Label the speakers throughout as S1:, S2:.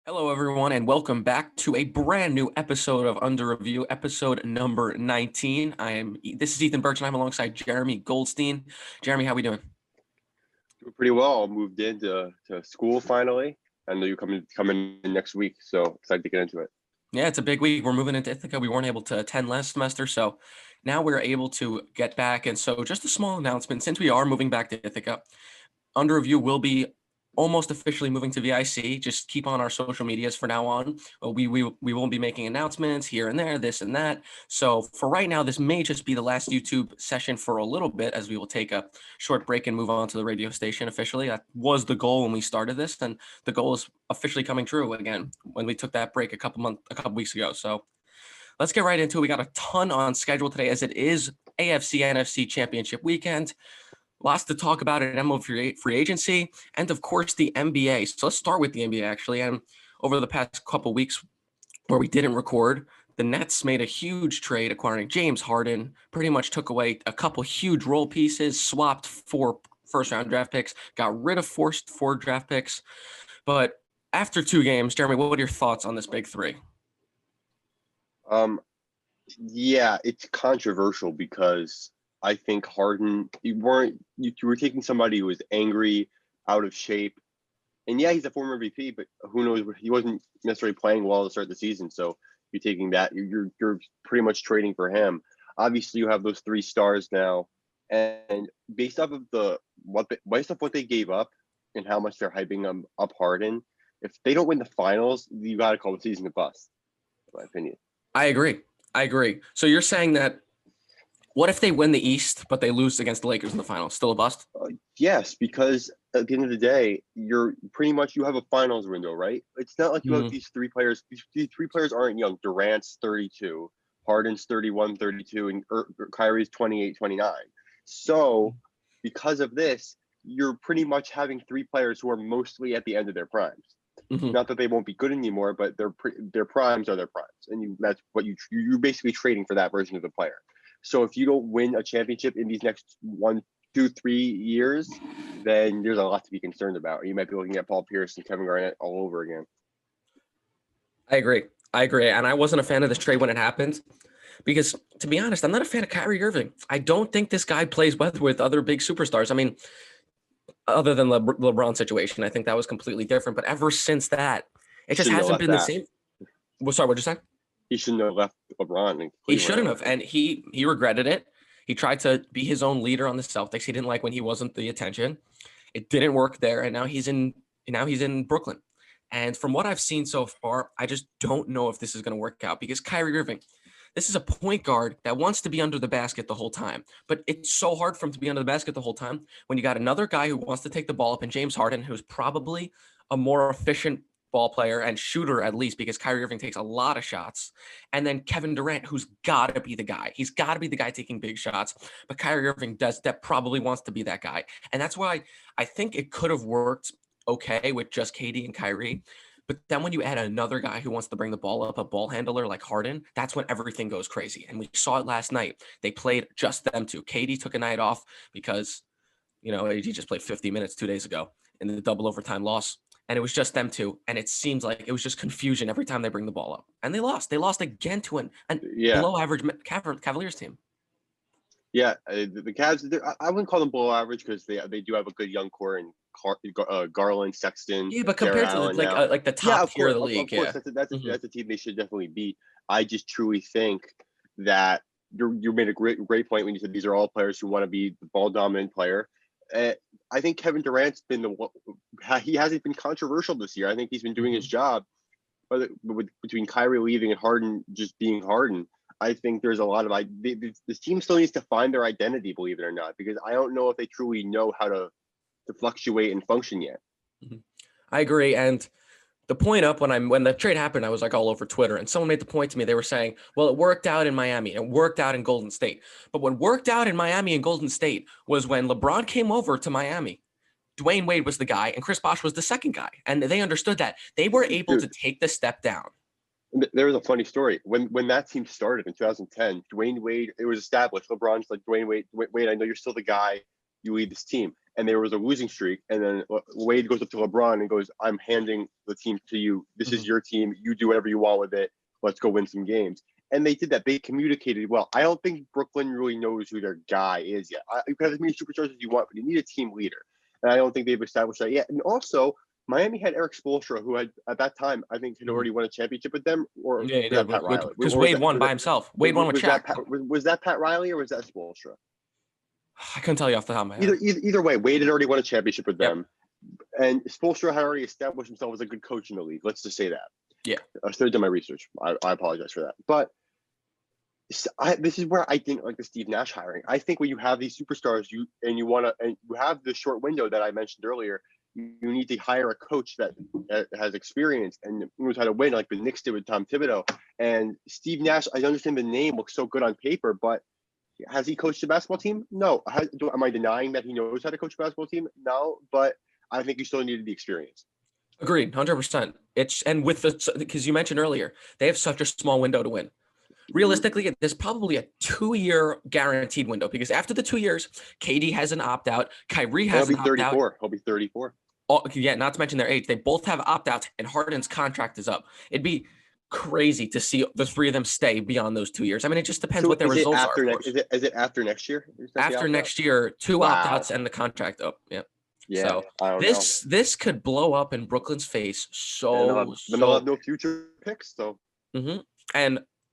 S1: Hello, everyone, and welcome back to a brand new episode of Under Review, episode number 19. This is Ethan Birch, and I'm alongside Jeremy Goldstein. Jeremy, how we doing?
S2: Doing pretty well. Moved into school finally. I know you're coming in next week, so excited to get into it.
S1: Yeah, it's a big week. We're moving into Ithaca. We weren't able to attend last semester, so now we're able to get back. And so, just a small announcement: since we are moving back to Ithaca, Under Review will be almost officially moving to VIC. Just keep on our social medias for now on. We won't be making announcements here and there, this and that. So for right now, this may just be the last YouTube session for a little bit, as we will take a short break and move on to the radio station officially. That was the goal when we started this, and the goal is officially coming true again when we took that break a couple weeks ago. So let's get right into it. We got a ton on schedule today, as it is AFC NFC Championship weekend. Lots to talk about at MLB free agency, and of course the NBA. So let's start with the NBA actually. And over the past couple weeks where we didn't record, the Nets made a huge trade acquiring James Harden, pretty much took away a couple huge role pieces, swapped 4 first-round draft picks, got rid of four draft picks. But after 2 games, Jeremy, what are your thoughts on this big three?
S2: Yeah, it's controversial because I think Harden, you were taking somebody who was angry, out of shape, and yeah, he's a former MVP, but who knows? He wasn't necessarily playing well to start the season, so you're taking that. You're pretty much trading for him. Obviously, you have those 3 stars now, and based off what they gave up and how much they're hyping up Harden, if they don't win the finals, you got to call the season a bust, in my opinion.
S1: I agree. So you're saying that what if they win the East, but they lose against the Lakers in the finals? Still a bust?
S2: Yes, because at the end of the day, you have a finals window, right? It's not like you have these 3 players. These 3 players aren't young. Durant's 32, Harden's 31, 32, and Kyrie's 28, 29. So because of this, you're pretty much having 3 players who are mostly at the end of their primes.
S1: Mm-hmm.
S2: Not that they won't be good anymore, but their primes are their primes, and that's what you're basically trading for that version of the player. So if you don't win a championship in these next 1, 2, 3 years, then there's a lot to be concerned about. You might be looking at Paul Pierce and Kevin Garnett all over again.
S1: I agree. And I wasn't a fan of this trade when it happened because, to be honest, I'm not a fan of Kyrie Irving. I don't think this guy plays well with other big superstars. I mean, other than the LeBron situation, I think that was completely different. But ever since that, it just hasn't been the same. Well, sorry, what'd you say?
S2: He shouldn't have left LeBron.
S1: He shouldn't have, and he regretted it. He tried to be his own leader on the Celtics. He didn't like when he wasn't the attention. It didn't work there, and now he's in Brooklyn. And from what I've seen so far, I just don't know if this is going to work out because Kyrie Irving, this is a point guard that wants to be under the basket the whole time. But it's so hard for him to be under the basket the whole time when you got another guy who wants to take the ball up, and James Harden, who's probably a more efficient ball player and shooter, at least, because Kyrie Irving takes a lot of shots. And then Kevin Durant, who's got to be the guy. He's got to be the guy taking big shots. But Kyrie Irving probably wants to be that guy. And that's why I think it could have worked okay with just KD and Kyrie. But then when you add another guy who wants to bring the ball up, a ball handler like Harden, that's when everything goes crazy. And we saw it last night. They played just them two. KD took a night off because, he just played 50 minutes 2 days ago in the double overtime loss. And it was just them two. And it seems like it was just confusion every time they bring the ball up. And they lost. They lost again to an below average Cavaliers team.
S2: Yeah, the Cavs, I wouldn't call them below average because they do have a good young core and Garland, Sexton.
S1: Yeah, but compared to like the top tier of the league,
S2: that's a team they should definitely beat. I just truly think that you made a great point when you said these are all players who want to be the ball dominant player. I think Kevin Durant's he hasn't been controversial this year. I think he's been doing his job. But between Kyrie leaving and Harden just being Harden, I think there's a lot of this team still needs to find their identity, believe it or not, because I don't know if they truly know how to fluctuate and function yet.
S1: I agree. And the point up when the trade happened, I was like all over Twitter, and someone made the point to me. They were saying, well, it worked out in Miami and it worked out in Golden State. But what worked out in Miami and Golden State was when LeBron came over to Miami, Dwayne Wade was the guy and Chris Bosh was the second guy. And they understood that. They were able to take the step down.
S2: There was a funny story. When that team started in 2010, Dwayne Wade, it was established. LeBron's like, Dwayne Wade, I know you're still the guy. You lead this team. and there was a losing streak, and then Wade goes up to LeBron and goes, "I'm handing the team to you. This is your team. You do whatever you want with it. Let's go win some games." And they did that. They communicated well. I don't think Brooklyn really knows who their guy is yet. You can have as many superstars as you want, but you need a team leader. And I don't think they've established that yet. And also, Miami had Eric Spoelstra, who had at that time I think had already won a championship with them, or
S1: Yeah, he
S2: was that
S1: did.
S2: Pat Riley?
S1: Because Wade won by himself. Wade won with Shaq.
S2: Was that Pat Riley or was that Spoelstra?
S1: I couldn't tell you off the top of my head.
S2: Either way, Wade had already won a championship with them, and Spoelstra had already established himself as a good coach in the league. Let's just say that.
S1: Yeah,
S2: I still did my research. I apologize for that, but this is where I think like the Steve Nash hiring. I think when you have these superstars, you have the short window that I mentioned earlier. You need to hire a coach that has experience and knows how to win, like the Knicks did with Tom Thibodeau. And Steve Nash, I understand the name looks so good on paper, but has he coached a basketball team? No. Am I denying that he knows how to coach a basketball team? No, but I think he still needed the experience.
S1: Agreed, 100%. And with because you mentioned earlier, they have such a small window to win. Realistically, there's probably a 2-year guaranteed window because after the 2 years, KD has an opt-out, Kyrie has an opt-out.
S2: He'll be 34.
S1: Oh, yeah, not to mention their age. They both have opt-outs, and Harden's contract is up. It'd be crazy to see the three of them stay beyond those 2 years. I mean, it just depends what their results are.
S2: Is it after next year?
S1: After next year, 2 opt-outs and the contract up. Yeah.
S2: Yeah.
S1: So
S2: I don't
S1: this could blow up in Brooklyn's face.
S2: They'll have no future picks, though.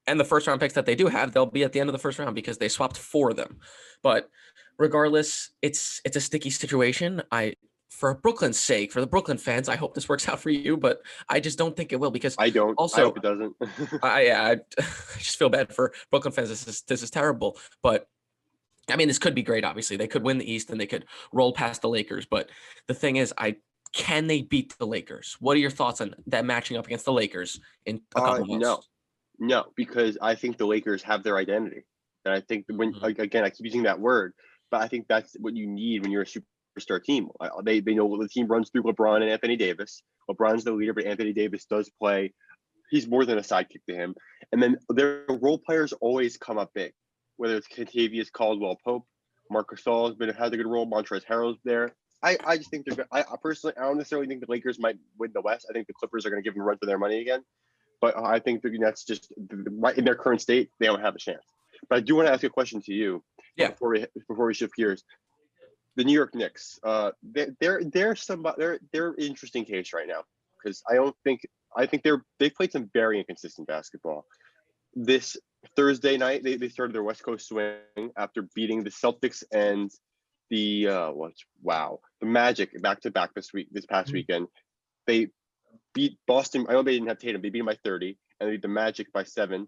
S1: And the first round picks that they do have, they'll be at the end of the first round because they swapped 4 of them. But regardless, it's a sticky situation. For Brooklyn's sake, for the Brooklyn fans, I hope this works out for you, but I just don't think it will because
S2: I don't. Also, I hope it doesn't.
S1: I just feel bad for Brooklyn fans. This is terrible, but I mean, this could be great. Obviously, they could win the East and they could roll past the Lakers. But the thing is, can they beat the Lakers? What are your thoughts on that matching up against the Lakers in a couple months?
S2: No, because I think the Lakers have their identity, and I think when again I keep using that word, but I think that's what you need when you're a superstar team. They know the team runs through LeBron and Anthony Davis. LeBron's the leader, but Anthony Davis does play. He's more than a sidekick to him. And then their role players always come up big, whether it's Kentavious Caldwell-Pope, Marc Gasol has a good role, Montrezl Harrell's there. I just think they're good. I personally, I don't necessarily think the Lakers might win the West. I think the Clippers are going to give them a run for their money again. But I think the Nets just right in their current state, they don't have a chance. But I do want to ask a question to you.
S1: Yeah.
S2: Before we shift gears, the New York Knicks, they're an interesting case right now because I think they've played some very inconsistent basketball. This Thursday night, they started their West Coast swing after beating the Celtics and the Magic back to back this past weekend. They beat Boston. I know they didn't have Tatum. They beat him by 30, and they beat the Magic by 7,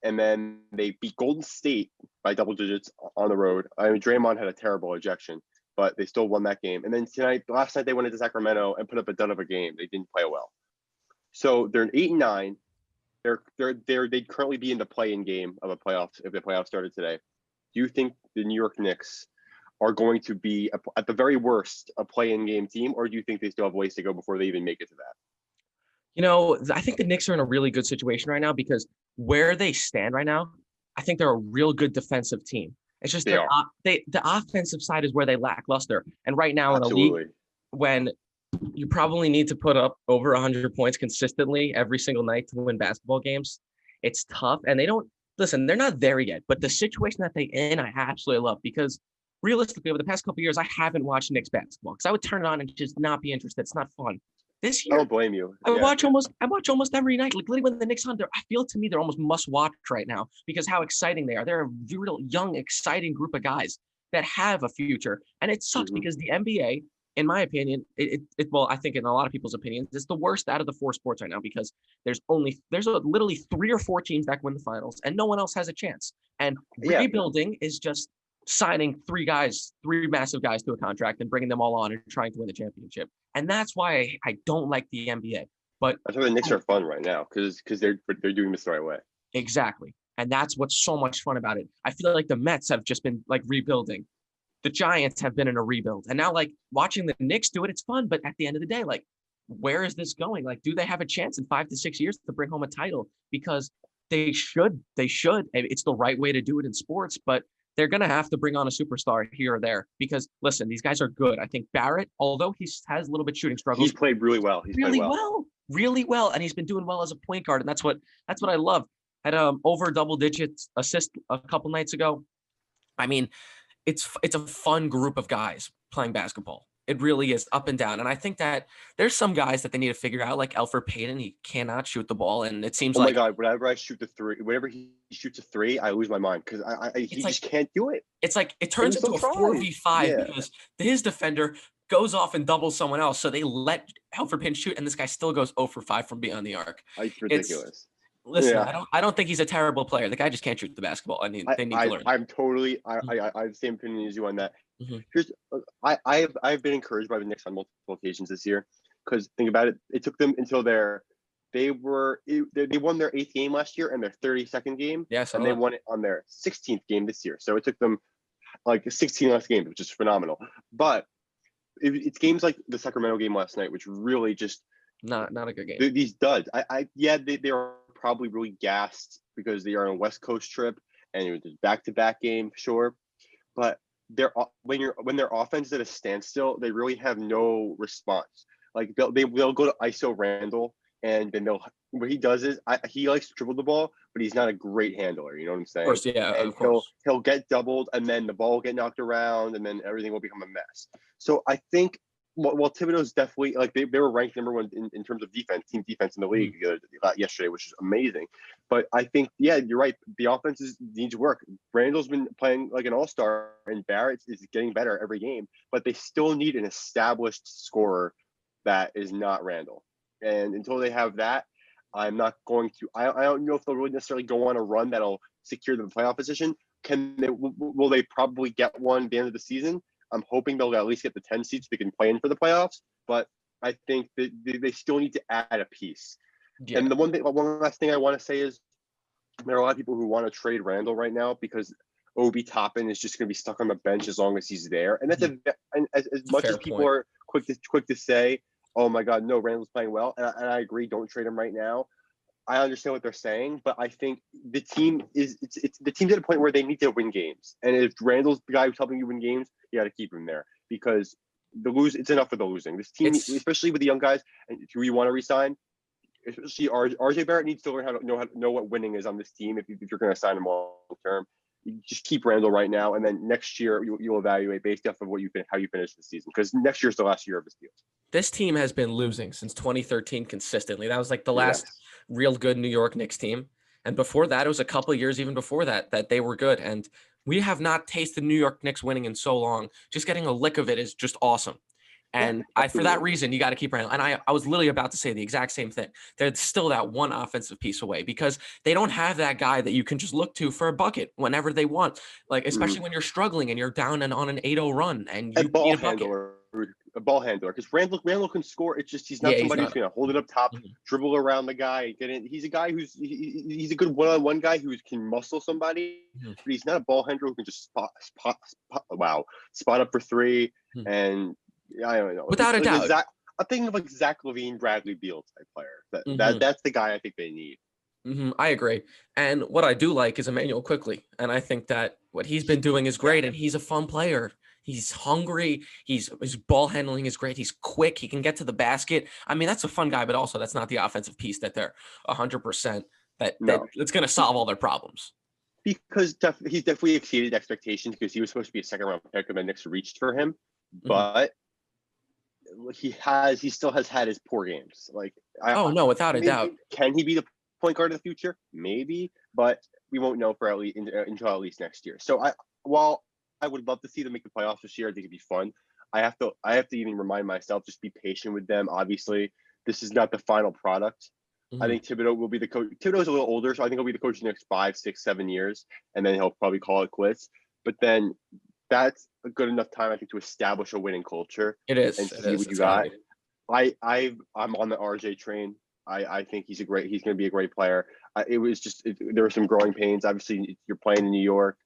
S2: and then they beat Golden State by double digits on the road. I mean, Draymond had a terrible ejection, but they still won that game. And then last night they went into Sacramento and put up a dud of a game. They didn't play well, so they're an 8-9. They'd currently be in the play-in game of a playoffs if the playoffs started today. Do you think the New York Knicks are going to be at the very worst a play-in game team, or do you think they still have ways to go before they even make it to that?
S1: You know, I think the Knicks are in a really good situation right now because where they stand right now, I think they're a real good defensive team. It's just the offensive side is where they lack luster. And right now in a league when you probably need to put up over 100 points consistently every single night to win basketball games, it's tough. And they're not there yet. But the situation that they're in, I absolutely love because realistically, over the past couple of years, I haven't watched Knicks basketball because I would turn it on and just not be interested. It's not fun. This year,
S2: I don't blame you.
S1: I watch almost every night. Like literally when the Knicks on, I feel to me they're almost must watch right now because how exciting they are. They're a real young, exciting group of guys that have a future. And it sucks because the NBA, in my opinion, well, I think in a lot of people's opinions, it's the worst out of the 4 sports right now because there's literally 3 or 4 teams that can win the finals and no one else has a chance. And rebuilding is just signing 3 massive guys to a contract and bringing them all on and trying to win the championship. And that's why I don't like the NBA. But
S2: that's why the Knicks are fun right now because they're doing this the right way.
S1: Exactly. And that's what's so much fun about it. I feel like the Mets have just been like rebuilding. The Giants have been in a rebuild. And now like watching the Knicks do it, it's fun. But at the end of the day, like, where is this going? Like, do they have a chance in 5 to 6 years to bring home a title? Because they should. It's the right way to do it in sports, but they're going to have to bring on a superstar here or there because, listen, these guys are good. I think Barrett, although he has a little bit shooting struggles,
S2: He's played really well.
S1: Really well, and he's been doing well as a point guard, and that's what I love. Had over double digits assist a couple nights ago. I mean, it's a fun group of guys playing basketball. It really is up and down. And I think that there's some guys that they need to figure out, like Elfrid Payton. He cannot shoot the ball. And it seems
S2: Oh my
S1: like
S2: God, whenever he shoots a three, I lose my mind because he just can't do it.
S1: It's like it
S2: And
S1: turns
S2: he still
S1: into a
S2: tries.
S1: 4v5
S2: Yeah.
S1: because his defender goes off and doubles someone else. So they let Elfrid Payton shoot, and this guy still goes 0 for 5 from beyond the arc.
S2: It's ridiculous.
S1: Listen,
S2: Yeah.
S1: I don't think he's a terrible player. The guy just can't shoot the basketball. I mean, they need to learn.
S2: I'm totally I
S1: Mhm.
S2: have the same opinion as you on that.
S1: Mhm.
S2: Here's I've been encouraged by the Knicks on multiple occasions this year because think about it, it took them until they won their 8th game last year and their 32nd game,
S1: Yes,
S2: and they won it on their 16th game this year. So it took them like 16 less games, which is phenomenal. But it's games like the Sacramento game last night, which really just
S1: not a good game.
S2: these duds. They are probably really gassed because they are on a West Coast trip and it was a back-to-back game, sure. But when their offense is at a standstill, they really have no response. Like they'll go to ISO Randall, and then what he does is he likes to dribble the ball, but he's not a great handler. You know what I'm saying?
S1: Of course, yeah,
S2: And
S1: of course.
S2: he'll get doubled, and then the ball will get knocked around, and then everything will become a mess. So I think well Thibodeau's definitely like they were ranked number one in terms of team defense in the league yesterday, which is amazing. But I think you're right. The offense needs work. Randall's been playing like an all-star, and Barrett is getting better every game, but they still need an established scorer that is not Randall. And until they have that, I'm not going to. I don't know if they'll really necessarily go on a run that'll secure them playoff position. Will they probably get one at the end of the season? I'm hoping they'll at least get the 10 seats so they can play in for the playoffs. But I think that they still need to add a piece. Yeah. And one last thing I want to say is there are a lot of people who want to trade Randall right now because Obi Toppin is just going to be stuck on the bench as long as he's there. And that's as much as people are quick to say, oh my God, no, Randall's playing well. And I agree, don't trade him right now. I understand what they're saying, but I think the team the team's at a point where they need to win games. And if Randall's the guy who's helping you win games, you got to keep him there because it's enough for the losing. This team, especially with the young guys and who you want to resign, especially RJ Barrett needs to learn how to know what winning is on this team. If you're going to sign him long term, you just keep Randall right now, and then next year you'll evaluate based off of how you finish the season because next year's the last year of this deal.
S1: This team has been losing since 2013 consistently. That was like the last real good New York Knicks team. And before that, it was a couple of years even before that they were good. And we have not tasted New York Knicks winning in so long. Just getting a lick of it is just awesome. And for that reason, you got to keep Randall. And I was literally about to say the exact same thing. They're still that one offensive piece away because they don't have that guy that you can just look to for a bucket whenever they want. Like, especially when you're struggling and you're down and on an 8-0 run and you need a bucket.
S2: A ball handler, because Randall can score. It's just he's not somebody who's going to hold it up top, dribble around the guy, get in. He's a guy he's a good one-on-one guy who can muscle somebody, but he's not a ball handler who can just spot up for three. And I don't know.
S1: Without a doubt,
S2: I'm thinking of like Zach LaVine, Bradley Beal type player. That's the guy I think they need.
S1: I agree. And what I do like is Emmanuel Quickly. And I think that what he's been doing is great. And he's a fun player. He's hungry. His ball handling is great. He's quick. He can get to the basket. I mean, that's a fun guy, but also that's not the offensive piece that they're 100% that's going to solve all their problems.
S2: Because he's definitely exceeded expectations because he was supposed to be a second-round pick and the Knicks reached for him. But he still has had his poor games. Like,
S1: no, without a doubt.
S2: Can he be the point guard of the future? Maybe, but we won't know for until at least next year. So while I would love to see them make the playoffs this year, I think it'd be fun. I have to even remind myself, just be patient with them. Obviously, this is not the final product. I think Thibodeau will be the coach. Thibodeau's a little older, so I think he'll be the coach in the next 5, 6, 7 years, and then he'll probably call it quits. But then that's a good enough time, I think, to establish a winning culture.
S1: It is.
S2: And see what you got. I'm on the RJ train. I think he's going to be a great player. There were some growing pains. Obviously, you're playing in New York.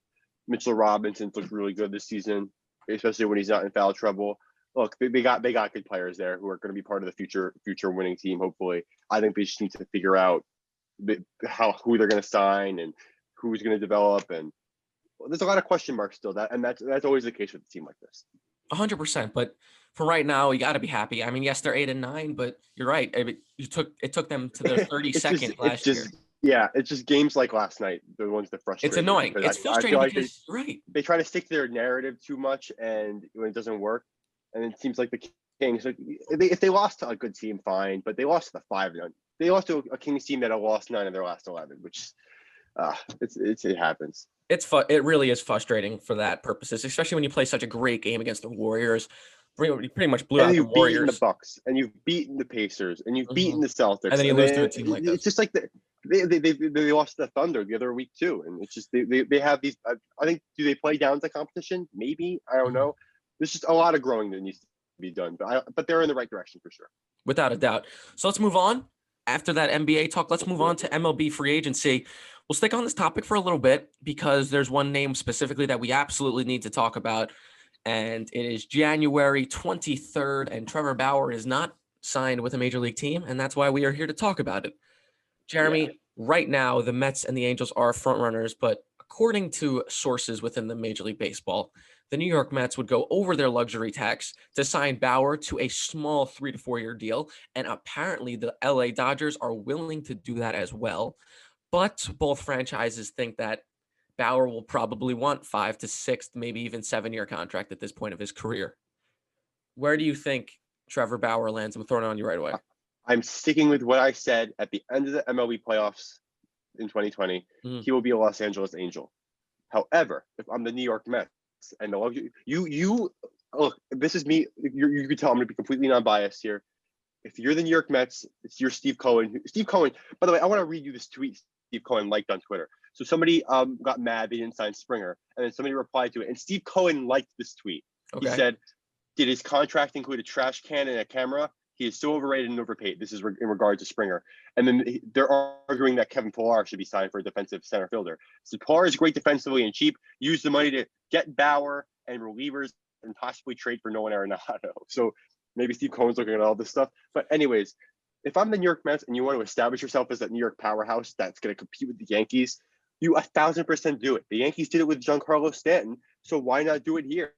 S2: Mitchell Robinson looked really good this season, especially when he's not in foul trouble. Look, they got good players there who are going to be part of the future winning team. Hopefully, I think they just need to figure out who they're going to sign and who's going to develop. And there's a lot of question marks still. That's always the case with a team like this.
S1: 100%. But for right now, you got to be happy. I mean, yes, they're 8-9, but you're right. I mean, it took them to the 32nd last year.
S2: Yeah, it's just games like last night, the ones that frustrate.
S1: It's annoying. It's frustrating because
S2: you're right. They try to stick to their narrative too much, and when it doesn't work, and it seems like the Kings, like, if they lost to a good team, fine, but they lost to the 5. They lost to a Kings team that had lost 9 of their last 11, which it happens.
S1: It really is frustrating for that purposes, especially when you play such a great game against the Warriors. You pretty much blew out the Warriors.
S2: You've beaten the Bucks, and you've beaten the Pacers, and you've beaten the Celtics,
S1: and then you lose to a team like this.
S2: It's just like they lost to the Thunder the other week too, and it's just they have these. I think, do they play down to competition? Maybe, I don't know. There's just a lot of growing that needs to be done, but they're in the right direction for sure,
S1: without a doubt. So let's move on. After that NBA talk, let's move on to MLB free agency. We'll stick on this topic for a little bit because there's one name specifically that we absolutely need to talk about. And it is January 23rd, and Trevor Bauer is not signed with a major league team, and that's why we are here to talk about it. Jeremy, right now, the Mets and the Angels are front runners, but according to sources within the Major League Baseball, the New York Mets would go over their luxury tax to sign Bauer to a small 3 to 4 year deal, and apparently the LA Dodgers are willing to do that as well. But both franchises think that Bauer will probably want 5 to 6, maybe even 7-year contract at this point of his career. Where do you think Trevor Bauer lands? I'm throwing it on you right away.
S2: I'm sticking with what I said at the end of the MLB playoffs in 2020. He will be a Los Angeles Angel. However, if I'm the New York Mets and the luxury, you look, this is me. You can tell I'm going to be completely non-biased here. If you're the New York Mets, it's your Steve Cohen. Steve Cohen, by the way, I want to read you this tweet Steve Cohen liked on Twitter. So somebody got mad they didn't sign Springer, and then somebody replied to it. And Steve Cohen liked this tweet. Okay. He said, "Did his contract include a trash can and a camera? He is so overrated and overpaid." This is in regard to Springer. And then they're arguing that Kevin Pillar should be signed for a defensive center fielder. So Pillar is great defensively and cheap. Use the money to get Bauer and relievers and possibly trade for Nolan Arenado. So maybe Steve Cohen's looking at all this stuff. But anyways, if I'm the New York Mets and you want to establish yourself as that New York powerhouse that's going to compete with the Yankees, you 1,000% do it. The Yankees did it with Giancarlo Stanton, so why not do it here?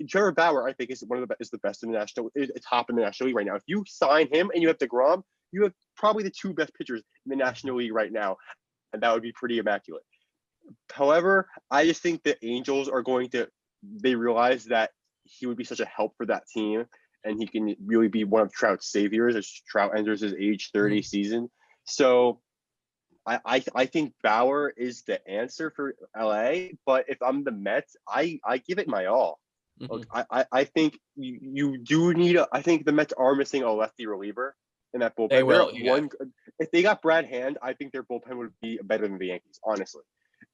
S2: Trevor Bauer, I think, is the best in the national, top in the National League right now. If you sign him and you have DeGrom, you have probably the 2 best pitchers in the National League right now, and that would be pretty immaculate. However, I just think the Angels they realize that he would be such a help for that team, and he can really be one of Trout's saviors as Trout enters his age 30 season. So I think Bauer is the answer for LA, but if I'm the Mets, I give it my all. Look, I think you do need I think the Mets are missing a lefty reliever in that bullpen.
S1: They will.
S2: If they got Brad Hand, I think their bullpen would be better than the Yankees, honestly.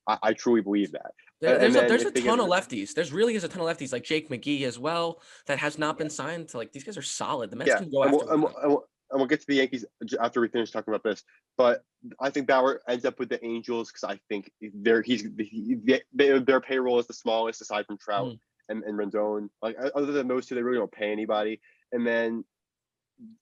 S2: I truly believe that.
S1: There's a ton of lefties. There's really is a ton of lefties, like Jake McGee as well, that has not been signed. To these guys are solid. The Mets can go after them.
S2: And we'll get to the Yankees after we finish talking about this. But I think Bauer ends up with the Angels because I think their payroll is the smallest aside from Trout and Rendon. Like other than those two, they really don't pay anybody. And then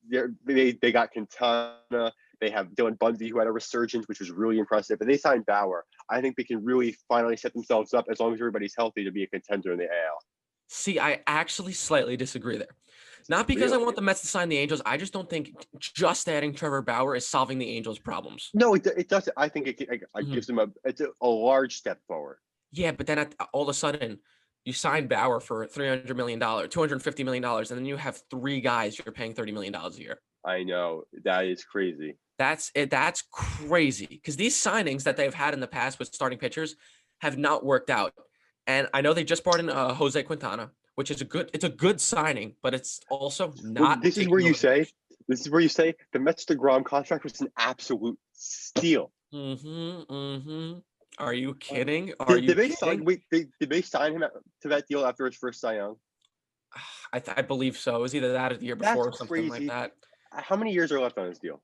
S2: they got Quintana. They have Dylan Bundy, who had a resurgence, which was really impressive. But they signed Bauer. I think they can really finally set themselves up, as long as everybody's healthy, to be a contender in the AL.
S1: See, I actually slightly disagree there. Not because I want the Mets to sign the Angels. I just don't think just adding Trevor Bauer is solving the Angels' problems.
S2: No, it doesn't. I think it gives them a large step forward.
S1: Yeah, but then all of a sudden, you sign Bauer for $300 million, $250 million, and then you have 3 guys you're paying $30 million a year.
S2: I know. That is crazy.
S1: That's crazy because these signings that they've had in the past with starting pitchers have not worked out. And I know they just brought in Jose Quintana, which is a good signing, but it's also not.
S2: Well, this is where you say the Mets DeGrom contract was an absolute steal.
S1: Are you kidding?
S2: Did they sign him to that deal after his first Cy Young?
S1: I believe so. It was either that or the year before or something like that.
S2: How many years are left on his deal?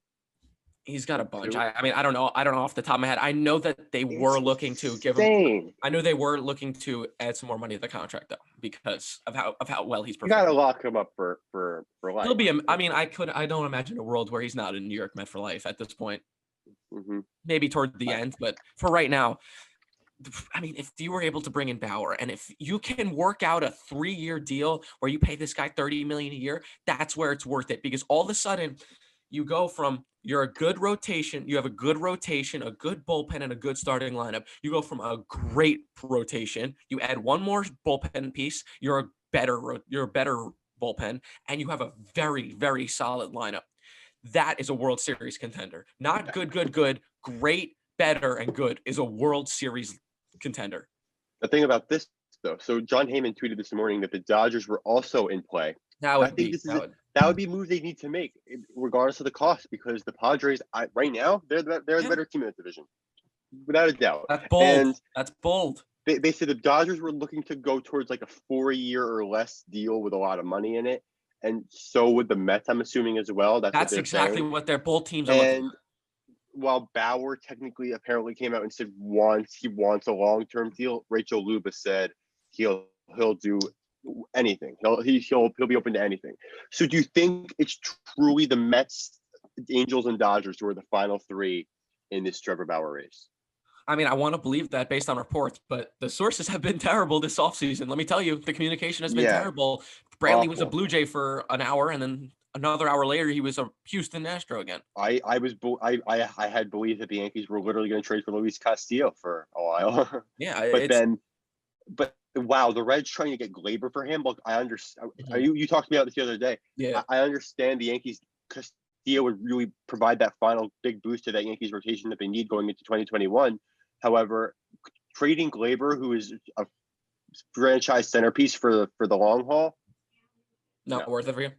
S1: He's got a bunch. I mean, I don't know. I don't know off the top of my head. I know that they were looking to give him. I know they were looking to add some more money to the contract though, because of how well he's performed.
S2: You gotta lock him up for life.
S1: He'll be. I mean, I don't imagine a world where he's not a New York Met for life at this point. Maybe toward the end, but for right now, I mean, if you were able to bring in Bauer, and if you can work out a 3-year deal where you pay this guy $30 million a year, that's where it's worth it. Because all of a sudden, you go from you're a good rotation, you have a good rotation, a good bullpen, and a good starting lineup. You go from a great rotation, you add one more bullpen piece, you're a better bullpen, and you have a very, very solid lineup. That is a World Series contender. Not good, good, good, great, better, and good is a World Series contender.
S2: The thing about this, though, so John Heyman tweeted this morning that the Dodgers were also in play.
S1: That would be
S2: a move they need to make, regardless of the cost, because the Padres, right now, they're the better team in the division, without a doubt.
S1: That's bold.
S2: And
S1: that's bold.
S2: They said the Dodgers were looking to go towards like a 4-year or less deal with a lot of money in it, and so would the Mets, I'm assuming, as well. That's
S1: exactly
S2: saying.
S1: what their both teams are looking for.
S2: While Bauer technically apparently came out and said he wants a long-term deal, Rachel Luba said he'll do anything. He'll be open to anything. So do you think it's truly the Mets, Angels, and Dodgers who are the final three in this Trevor Bauer race?
S1: I mean, I want to believe that based on reports, but the sources have been terrible this offseason. Let me tell you, the communication has been terrible. Brantley was a Blue Jay for an hour, and then another hour later, he was a Houston Astro again.
S2: I had believed that the Yankees were literally going to trade for Luis Castillo for a while.
S1: Yeah,
S2: but wow, the Reds trying to get Glaber for him. Look, I understand. You talked about this the other day.
S1: Yeah,
S2: I understand the Yankees. Castillo would really provide that final big boost to that Yankees rotation that they need going into 2021. However, trading Glaber, who is a franchise centerpiece for the long haul,
S1: not worth it for you.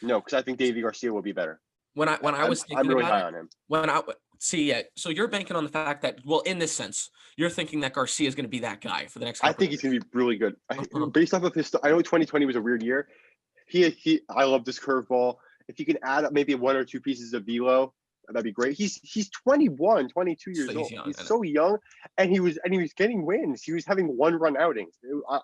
S2: No, because I think Davey Garcia will be better.
S1: When I was thinking
S2: I'm really
S1: about
S2: high
S1: it,
S2: on him.
S1: So you're banking on the fact that, well, in this sense, you're thinking that Garcia is going to be that guy for the next.
S2: I think he's going to be really good. Based off of his, I know 2020 was a weird year. I love this curveball. If he can add up maybe 1 or 2 pieces of velo, that'd be great. He's 21, 22 years old. He's so young, and he was getting wins. He was having 1-run outings.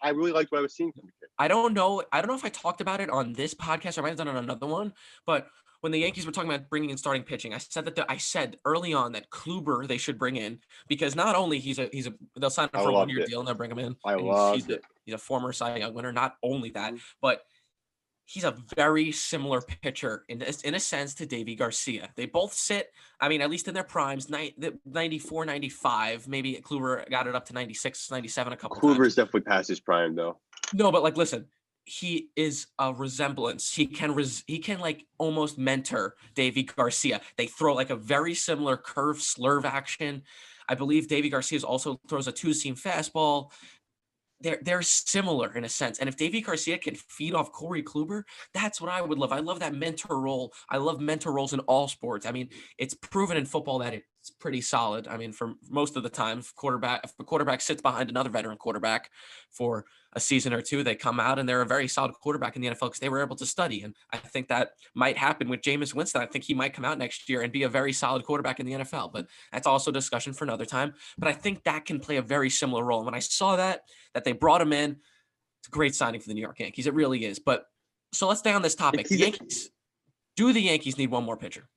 S2: I really liked what I was seeing from the kid.
S1: I don't know if I talked about it on this podcast or I might have done it on another one, but when the Yankees were talking about bringing in starting pitching, I said early on that Kluber they should bring in, because not only they'll sign him for a 1-year deal and they'll bring him in. He's a former Cy Young winner. Not only that, but he's a very similar pitcher in a sense to Davey Garcia. They both sit, I mean, at least in their primes, 94, 95. Maybe Kluber got it up to 96, 97 a couple times.
S2: Kluber's definitely past his prime, though.
S1: No, but like, listen, he is a resemblance. He can like almost mentor Davey Garcia. They throw like a very similar curve slurve action. I believe Davey Garcia also throws a 2-seam fastball. They're similar in a sense. And if Davey Garcia can feed off Corey Kluber, that's what I would love. I love that mentor role. I love mentor roles in all sports. I mean, it's proven in football that it's pretty solid. I mean, for most of the time, if a quarterback sits behind another veteran quarterback for a season or two, they come out and they're a very solid quarterback in the NFL because they were able to study. And I think that might happen with Jameis Winston. I think he might come out next year and be a very solid quarterback in the NFL, but that's also a discussion for another time. But I think that can play a very similar role. And when I saw that they brought him in, it's a great signing for the New York Yankees. It really is. But so let's stay on this topic. Do the Yankees need one more pitcher?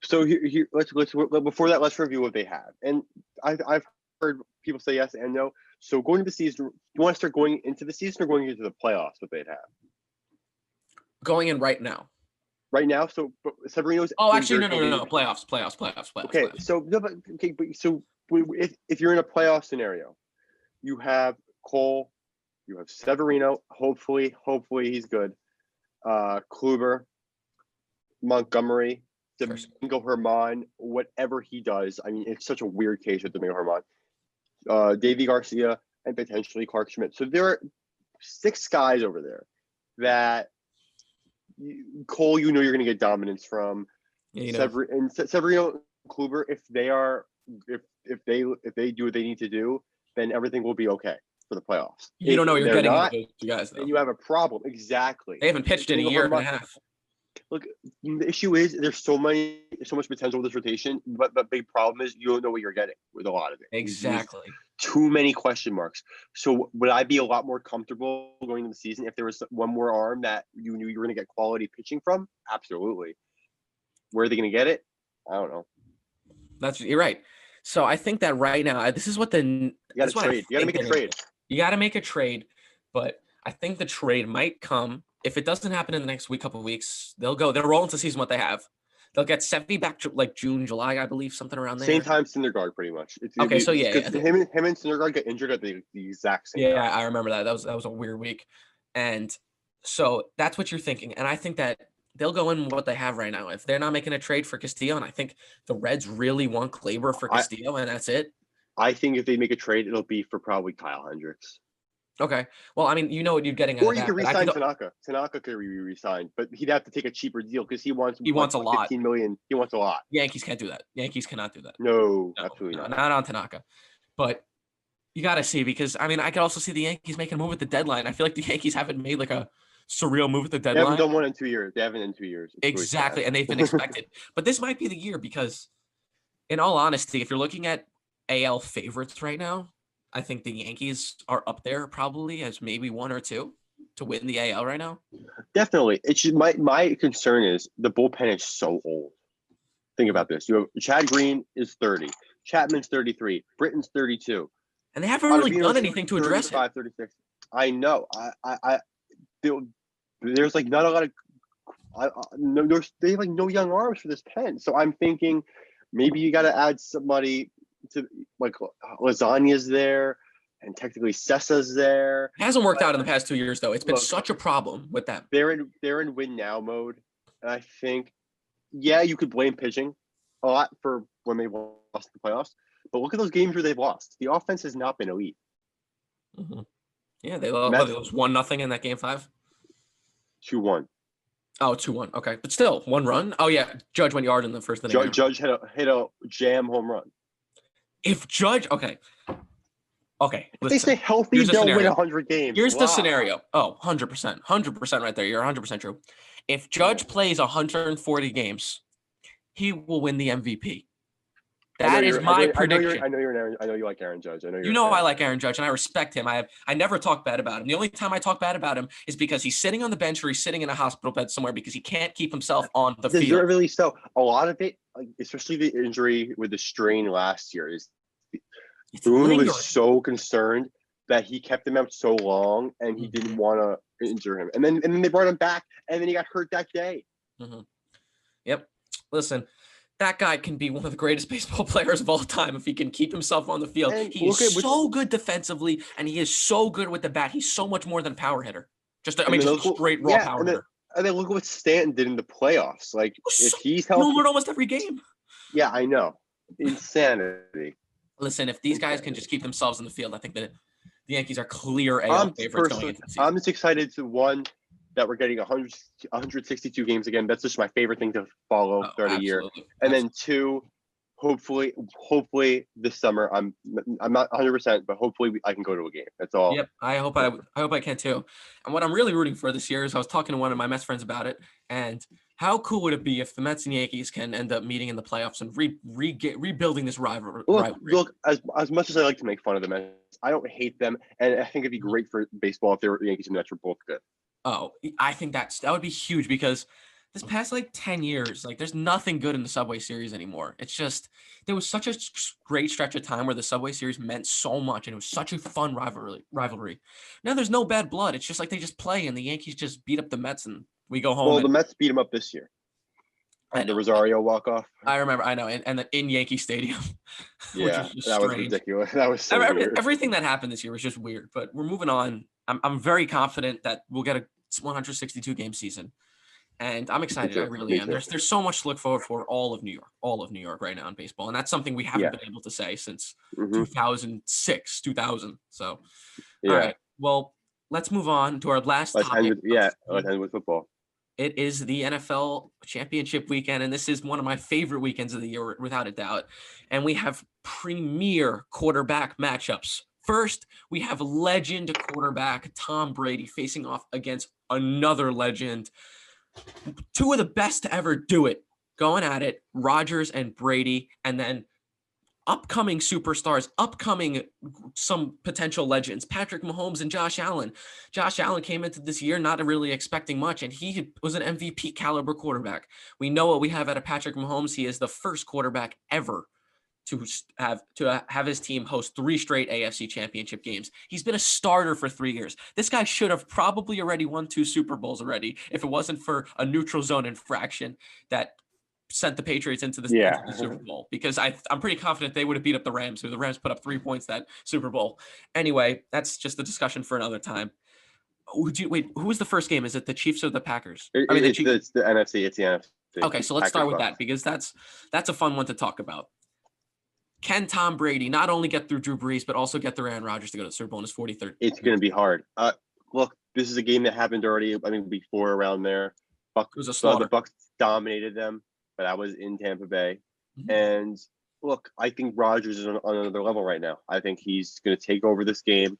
S2: So here let's before that, let's review what they have. And I've heard people say yes and no. So going into the season, you want to start going into the season or going into the playoffs? What they'd have
S1: going in right now.
S2: Right now, so Severino's.
S1: Oh, actually, no. Playoffs.
S2: Okay,
S1: playoffs.
S2: So if you're in a playoff scenario, you have Cole, you have Severino. Hopefully he's good. Kluber, Montgomery, Domingo Germán, whatever he does. I mean, it's such a weird case with Domingo Germán. Davey Garcia, and potentially Clark Schmidt. So there are 6 guys over there that Cole, you're going to get dominance from. Severino, Kluber, if they do what they need to do, then everything will be okay for the playoffs.
S1: You don't know what you're getting with those 2 guys, though.
S2: Then you have a problem. Exactly.
S1: They haven't pitched in a year and a half.
S2: Look, the issue is there's so much potential with this rotation, but the big problem is you don't know what you're getting with a lot of it.
S1: Exactly.
S2: There's too many question marks. So would I be a lot more comfortable going into the season if there was one more arm that you knew you were going to get quality pitching from? Absolutely. Where are they going to get it? I don't know.
S1: You're right. So I think that right now, this is what the
S2: You got
S1: this is
S2: to
S1: what I
S2: trade. You got to
S1: think
S2: make a
S1: they're gonna
S2: trade.
S1: do. You got to make a trade, but I think the trade might come if it doesn't happen in the next couple of weeks. They'll roll into season what they have. They'll get Sevi back to like June, July, I believe, something around
S2: Same
S1: there.
S2: time Syndergaard, pretty much.
S1: Okay, so
S2: Because
S1: yeah,
S2: him and Syndergaard get injured at the exact same
S1: yeah,
S2: time.
S1: I remember that. That was a weird week, and so that's what you're thinking. And I think that they'll go in what they have right now. If they're not making a trade for Castillo, and I think the Reds really want Glaber for
S2: I
S1: Castillo, and that's it.
S2: I think if they make a trade, it'll be for probably Kyle Hendricks.
S1: Okay. Well, I mean, you know what you're getting out
S2: Or
S1: of
S2: you
S1: that.
S2: could
S1: But I
S2: resign
S1: could.
S2: Tanaka. Tanaka could be re-signed, but he'd have to take a cheaper deal because he wants
S1: He wants a lot.
S2: 15 million. He wants a lot.
S1: Yankees can't do that. Yankees cannot do that.
S2: No,
S1: No,
S2: absolutely
S1: no,
S2: not.
S1: not on Tanaka. But you got to see because I mean, I could also see the Yankees making a move at the deadline. I feel like the Yankees haven't made like a surreal move at the
S2: They haven't
S1: deadline.
S2: done one in 2 years. They haven't in 2 years. It's really
S1: Exactly,
S2: sad.
S1: and they've been expected. But this might be the year because, in all honesty, if you're looking at AL favorites right now, I think the Yankees are up there probably as maybe one or two to win the AL right now.
S2: Definitely. It's just my concern is the bullpen is so old. Think about this. You have Chad Green is 30. Chapman's 33. Britton's 32.
S1: And they haven't really
S2: Ottavino's
S1: done anything to address it.
S2: 35, 36. I know. There's like not a lot of they have like no young arms for this pen. So I'm thinking maybe you got to add somebody to like Lasagna's there, and technically Sessa's there.
S1: It hasn't worked out in the past 2 years though. It's been
S2: Look,
S1: such a problem with them.
S2: They're in win now mode, and I think you could blame pitching a lot for when they lost the playoffs. But look at those games where they've lost. The offense has not been elite.
S1: Mm-hmm. Yeah, they lost 1-0 in that game 5.
S2: 2-1.
S1: Oh, 2-1. Okay, but still 1 run. Oh yeah, Judge went yard in the first inning.
S2: Judge hit a jam home run.
S1: If Judge, okay.
S2: If they stay healthy, they'll win 100 games.
S1: Here's the scenario. Oh, 100%. 100% right there. You're 100% true. If Judge plays 140 games, he will win the MVP. That is my prediction.
S2: I know you like Aaron Judge.
S1: I like Aaron Judge, and I respect him. I never talk bad about him. The only time I talk bad about him is because he's sitting on the bench or he's sitting in a hospital bed somewhere because he can't keep himself on the field.
S2: Deservedly so. A lot of it, especially the injury with the strain last year, is Boone was so concerned that he kept him out so long, and he didn't want to injure him. And then they brought him back, and then he got hurt that day.
S1: Mm-hmm. Yep. Listen. That guy can be one of the greatest baseball players of all time if he can keep himself on the field. He is so good defensively, and he is so good with the bat. He's so much more than a power hitter. Just a straight raw power hitter.
S2: And then look what Stanton did in the playoffs. Like, if he's healthy,
S1: he homered almost every game.
S2: Yeah, I know. Insanity.
S1: Listen, if these guys can just keep themselves in the field, I think that the Yankees are clear AL favorites going into the season.
S2: I'm just excited to that we're getting 162 games again. That's just my favorite thing to follow throughout a year. And then 2, hopefully this summer, I'm not 100%, but hopefully I can go to a game. That's all.
S1: Yep, I hope I can too. And what I'm really rooting for this year is I was talking to one of my Mets friends about it, and how cool would it be if the Mets and Yankees can end up meeting in the playoffs and rebuilding this rivalry?
S2: Look, as much as I like to make fun of the Mets, I don't hate them, and I think it'd be great for baseball if the Yankees and Mets were both good.
S1: Oh, I think that would be huge because this past 10 years, there's nothing good in the Subway Series anymore. It's just there was such a great stretch of time where the Subway Series meant so much and it was such a fun rivalry. Now there's no bad blood. It's just they just play and the Yankees just beat up the Mets and we go home.
S2: Well, the Mets beat them up this year. And the Rosario walk-off.
S1: I remember, I know, and in Yankee Stadium.
S2: Yeah, that was ridiculous. That was so weird.
S1: Everything that happened this year was just weird, but we're moving on. I'm very confident that we'll get a 162 game season, and I'm excited. I really am. There's so much to look forward for all of New York right now in baseball, and that's something we haven't been able to say since 2006, 2000. So, all right, well, let's move on to our last topic.
S2: Let's end with football.
S1: It is the NFL championship weekend, and this is one of my favorite weekends of the year, without a doubt. And we have premier quarterback matchups. First, we have legend quarterback Tom Brady facing off against another legend. 2 of the best to ever do it, going at it, Rodgers and Brady, and then upcoming superstars, some potential legends, Patrick Mahomes and Josh Allen. Josh Allen came into this year not really expecting much, and he was an MVP caliber quarterback. We know what we have out of Patrick Mahomes. He is the first quarterback ever to have his team host 3 straight AFC championship games. He's been a starter for 3 years. This guy should have probably already won 2 Super Bowls already if it wasn't for a neutral zone infraction that sent the Patriots into the Super Bowl, because I'm pretty confident they would have beat up the Rams. The Rams put up 3 points that Super Bowl. Anyway, that's just a discussion for another time. Who was the first game? Is it the Chiefs or the Packers?
S2: It's the NFC. It's the NFC.
S1: Okay, so let's start with that, because that's a fun one to talk about. Can Tom Brady not only get through Drew Brees, but also get through Aaron Rodgers to go to the Super Bowl in his 43rd?
S2: It's going to be hard. Look, this is a game that happened already, I think, before around there.
S1: It was a slaughter.
S2: The Bucs dominated them, but I was in Tampa Bay. Mm-hmm. And look, I think Rodgers is on another level right now. I think he's going to take over this game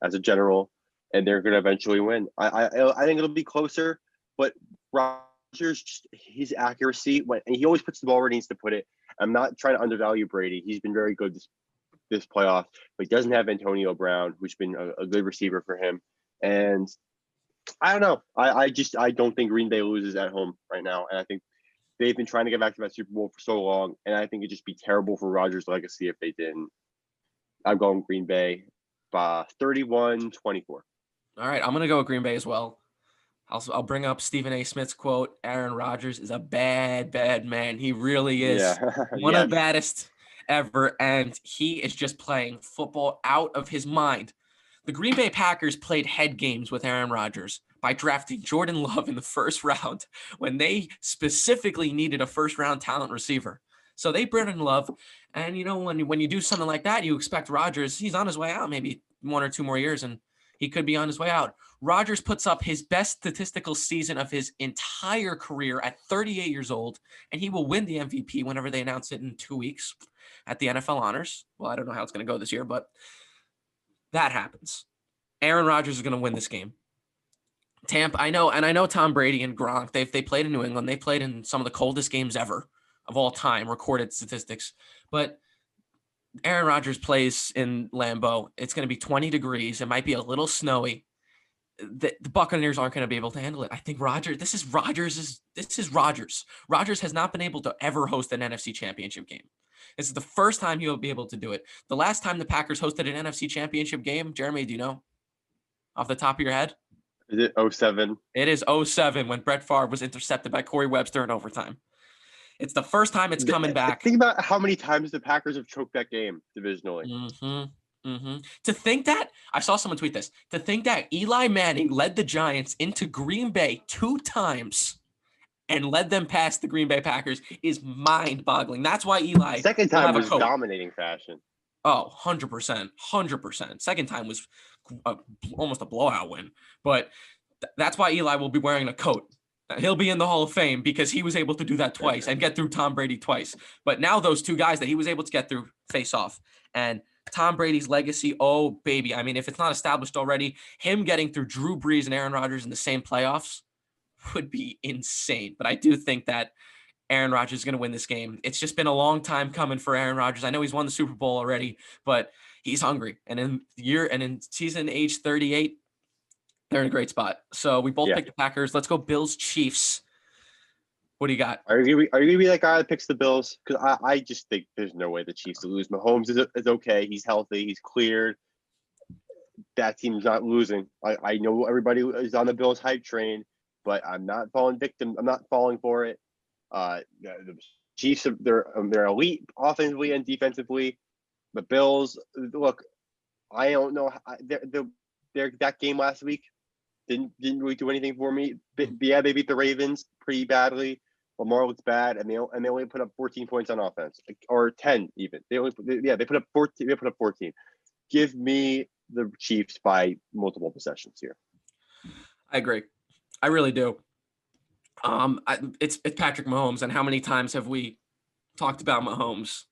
S2: as a general, and they're going to eventually win. I think it'll be closer, but Rodgers, his accuracy, and he always puts the ball where he needs to put it. I'm not trying to undervalue Brady. He's been very good this playoff, but he doesn't have Antonio Brown, who's been a good receiver for him. And I don't know. I don't think Green Bay loses at home right now. And I think they've been trying to get back to that Super Bowl for so long. And I think it'd just be terrible for Rodgers' legacy if they didn't. I'm going Green Bay by 31-24.
S1: All right. I'm going to go with Green Bay as well. I'll bring up Stephen A. Smith's quote. Aaron Rodgers is a bad, bad man. He really is.
S2: Yeah.
S1: One of the baddest ever. And he is just playing football out of his mind. The Green Bay Packers played head games with Aaron Rodgers by drafting Jordan Love in the first round when they specifically needed a first-round talent receiver. So they brought in Love. And, when you do something like that, you expect Rodgers, he's on his way out, maybe 1 or 2 more years, and he could be on his way out. Rodgers puts up his best statistical season of his entire career at 38 years old, and he will win the MVP whenever they announce it in 2 weeks at the NFL Honors. Well, I don't know how it's going to go this year, but that happens. Aaron Rodgers is going to win this game. Tampa, I know Tom Brady and Gronk, they played in New England. They played in some of the coldest games ever of all time, recorded statistics. But Aaron Rodgers plays in Lambeau. It's going to be 20 degrees. It might be a little snowy. The Buccaneers aren't going to be able to handle it. I think this is Rodgers. Rodgers has not been able to ever host an NFC championship game. This is the first time he'll be able to do it. The last time the Packers hosted an NFC championship game, Jeremy, do you know off the top of your head?
S2: Is it 07?
S1: It is 07 when Brett Favre was intercepted by Corey Webster in overtime. It's the first time it's coming back.
S2: Think about how many times the Packers have choked that game divisionally.
S1: To think that, I saw someone tweet this, to think that Eli Manning led the Giants into Green Bay 2 times and led them past the Green Bay Packers is mind-boggling. That's why Eli...
S2: Second time was dominating fashion.
S1: Oh, 100%. 100%. Second time was almost a blowout win. But that's why Eli will be wearing a coat. He'll be in the Hall of Fame because he was able to do that twice and get through Tom Brady twice. But now those 2 guys that he was able to get through face off. And Tom Brady's legacy, oh, baby. I mean, if it's not established already, him getting through Drew Brees and Aaron Rodgers in the same playoffs would be insane. But I do think that Aaron Rodgers is going to win this game. It's just been a long time coming for Aaron Rodgers. I know he's won the Super Bowl already, but he's hungry. And in season age 38, they're in a great spot. So we both picked the Packers. Let's go Bills Chiefs. What do you got?
S2: Are you going to be that guy that picks the Bills? Because I just think there's no way the Chiefs will lose. Mahomes is okay. He's healthy. He's cleared. That team's not losing. I know everybody is on the Bills hype train, but I'm not falling victim. I'm not falling for it. The Chiefs, they're elite offensively and defensively. The Bills, look, I don't know. That game last week didn't really do anything for me. Yeah, they beat the Ravens pretty badly. Lamar looks bad, and they only put up 14 points on offense, or 10 even. They put up 14. They put up 14. Give me the Chiefs by multiple possessions here.
S1: I agree. I really do. It's Patrick Mahomes, and how many times have we talked about Mahomes?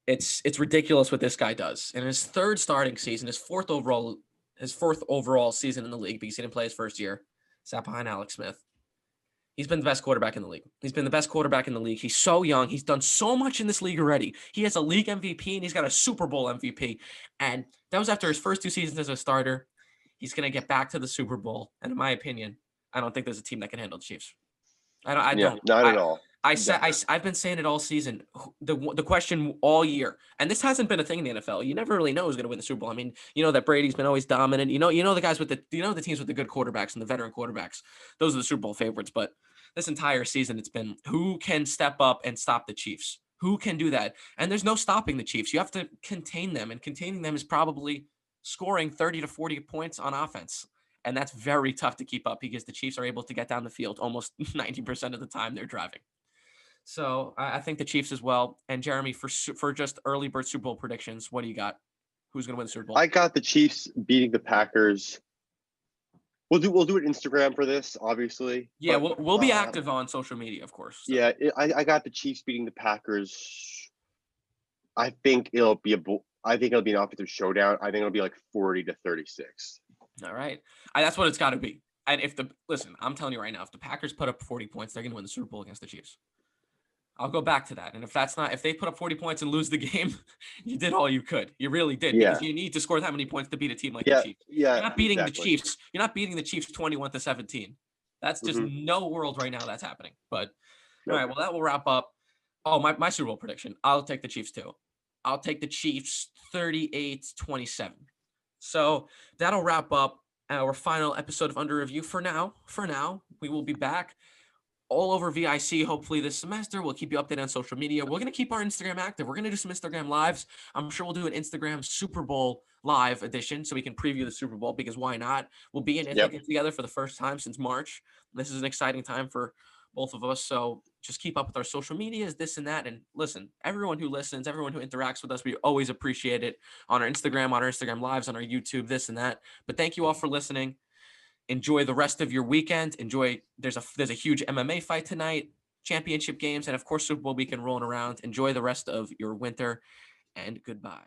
S1: It's ridiculous what this guy does. In his 3rd starting season, his fourth overall season in the league, because he didn't play his first year, sat behind Alex Smith. He's been the best quarterback in the league. He's so young. He's done so much in this league already. He has a league MVP, and he's got a Super Bowl MVP. And that was after his first 2 seasons as a starter. He's going to get back to the Super Bowl. And in my opinion, I don't think there's a team that can handle the Chiefs. I don't.
S2: Not at all.
S1: I've been saying it all season. The question all year, and this hasn't been a thing in the NFL. You never really know who's going to win the Super Bowl. I mean, you know that Brady's been always dominant. You know the guys with the teams with the good quarterbacks and the veteran quarterbacks. Those are the Super Bowl favorites. But this entire season, it's been who can step up and stop the Chiefs. Who can do that? And there's no stopping the Chiefs. You have to contain them, and containing them is probably scoring 30 to 40 points on offense. And that's very tough to keep up because the Chiefs are able to get down the field almost 90% of the time they're driving. So I think the Chiefs as well. And Jeremy, for just early bird Super Bowl predictions, what do you got? Who's going to win the Super Bowl?
S2: I got the Chiefs beating the Packers. We'll do it Instagram for this, obviously.
S1: Yeah,
S2: but,
S1: we'll be active on social media, of course. So.
S2: Yeah, I got the Chiefs beating the Packers. I think it'll be an offensive showdown. I think it'll be like 40-36.
S1: All right, that's what it's got to be. And I'm telling you right now, if the Packers put up 40 points, they're going to win the Super Bowl against the Chiefs. I'll go back to that. And if they put up 40 points and lose the game, you did all you could. You really did.
S2: Yeah.
S1: Because you need to score that many points to beat a team like the Chiefs.
S2: Yeah.
S1: You're not beating
S2: exactly.
S1: the Chiefs. You're not beating the Chiefs 21-17. That's just no world right now that's happening. But all right, well, that will wrap up. Oh, my Super Bowl prediction. I'll take the Chiefs too. I'll take the Chiefs 38-27. So that'll wrap up our final episode of Under Review for now. We will be back all over VIC hopefully this semester. We'll keep you updated on social media. We're going to keep our Instagram active. We're going to do some Instagram lives. I'm sure we'll do an Instagram Super Bowl live edition so we can preview the Super Bowl because why not? We'll be in Ithaca together for the first time since March. This is an exciting time for both of us. So just keep up with our social medias, this and that. And listen, everyone who listens, everyone who interacts with us, we always appreciate it on our Instagram lives, on our YouTube, this and that. But thank you all for listening. Enjoy the rest of your weekend. There's a huge MMA fight tonight, championship games, and of course Super Bowl weekend rolling around. Enjoy the rest of your winter, and goodbye.